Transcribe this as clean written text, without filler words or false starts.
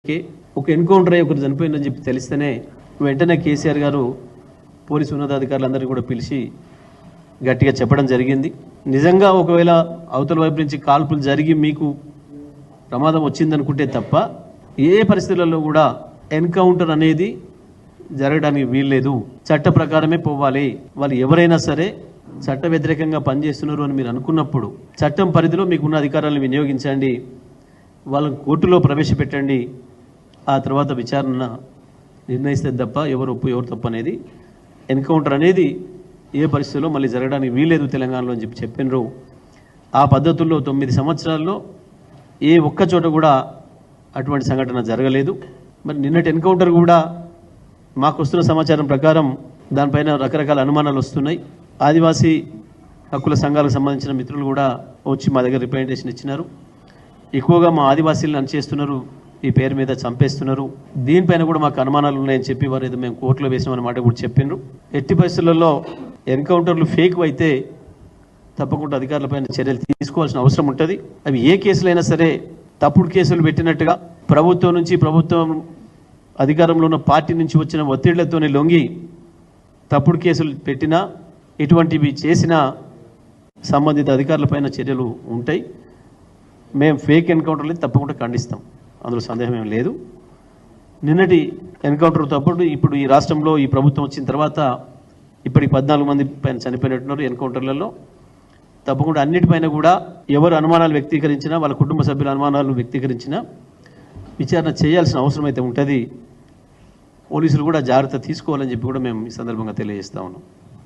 ఒక ఎన్కౌంటర్ అయ్యి ఒకరు చనిపోయిందని చెప్పి తెలిస్తేనే వెంటనే కేసీఆర్ గారు పోలీసు ఉన్నతాధికారులందరినీ కూడా పిలిచి గట్టిగా చెప్పడం జరిగింది. నిజంగా ఒకవేళ అవతల వైపు నుంచి కాల్పులు జరిగి మీకు ప్రమాదం వచ్చిందనుకుంటే తప్ప ఏ పరిస్థితులలో కూడా ఎన్కౌంటర్ అనేది జరగడానికి వీల్లేదు. చట్ట ప్రకారమే పోవాలి. వాళ్ళు ఎవరైనా సరే చట్ట వ్యతిరేకంగా పనిచేస్తున్నారు అని మీరు అనుకున్నప్పుడు చట్టం పరిధిలో మీకున్న అధికారాలను వినియోగించండి, వాళ్ళని కోర్టులో ప్రవేశపెట్టండి, ఆ తర్వాత విచారణ నిర్ణయిస్తే తప్ప ఎవరు ఒప్పు ఎవరు తప్పు అనేది ఎన్కౌంటర్ అనేది ఏ పరిస్థితుల్లో మళ్ళీ జరగడానికి వీలేదు తెలంగాణలో అని చెప్పినారు. ఆ పద్ధతుల్లో 9 సంవత్సరాల్లో ఏ ఒక్క చోట కూడా అటువంటి సంఘటన జరగలేదు. మరి నిన్నటి ఎన్కౌంటర్ కూడా మాకు వస్తున్న సమాచారం ప్రకారం దానిపైన రకరకాల అనుమానాలు వస్తున్నాయి. ఆదివాసీ హక్కుల సంఘాలకు సంబంధించిన మిత్రులు కూడా వచ్చి మా దగ్గర రిప్రజెంటేషన్ ఇచ్చినారు. ఎక్కువగా మా ఆదివాసీలను అణచేస్తున్నారు, ఈ పేరు మీద చంపేస్తున్నారు, దీనిపైన కూడా మాకు అనుమానాలు ఉన్నాయని చెప్పి వారు ఏదో మేము కోర్టులో వేసామన్న మాట కూడా చెప్పినారు. ఎట్టి పరిస్థితులలో ఎన్కౌంటర్లు ఫేక్ అయితే తప్పకుండా అధికారులపైన చర్యలు తీసుకోవాల్సిన అవసరం ఉంటుంది. అవి ఏ కేసులైనా సరే తప్పుడు కేసులు పెట్టినట్టుగా ప్రభుత్వం అధికారంలో ఉన్న పార్టీ నుంచి వచ్చిన ఒత్తిళ్లతోనే లొంగి తప్పుడు కేసులు పెట్టినా ఇటువంటివి చేసినా సంబంధిత అధికారులపైన చర్యలు ఉంటాయి. మేము ఫేక్ ఎన్కౌంటర్లు తప్పకుండా ఖండిస్తాం, అందులో సందేహం ఏం లేదు. నిన్నటి ఎన్కౌంటర్ తప్పుడు ఇప్పుడు ఈ రాష్ట్రంలో ఈ ప్రభుత్వం వచ్చిన తర్వాత ఇప్పటికి 14 మంది పైన చనిపోయినట్టున్నారు ఎన్కౌంటర్లలో. తప్పకుండా అన్నిటిపైన కూడా ఎవరు అనుమానాలు వ్యక్తీకరించినా, వాళ్ళ కుటుంబ సభ్యుల అనుమానాలు వ్యక్తీకరించినా విచారణ చేయాల్సిన అవసరం అయితే ఉంటుంది. పోలీసులు కూడా జాగ్రత్త తీసుకోవాలని చెప్పి కూడా మేము ఈ సందర్భంగా తెలియజేస్తా ఉన్నాం.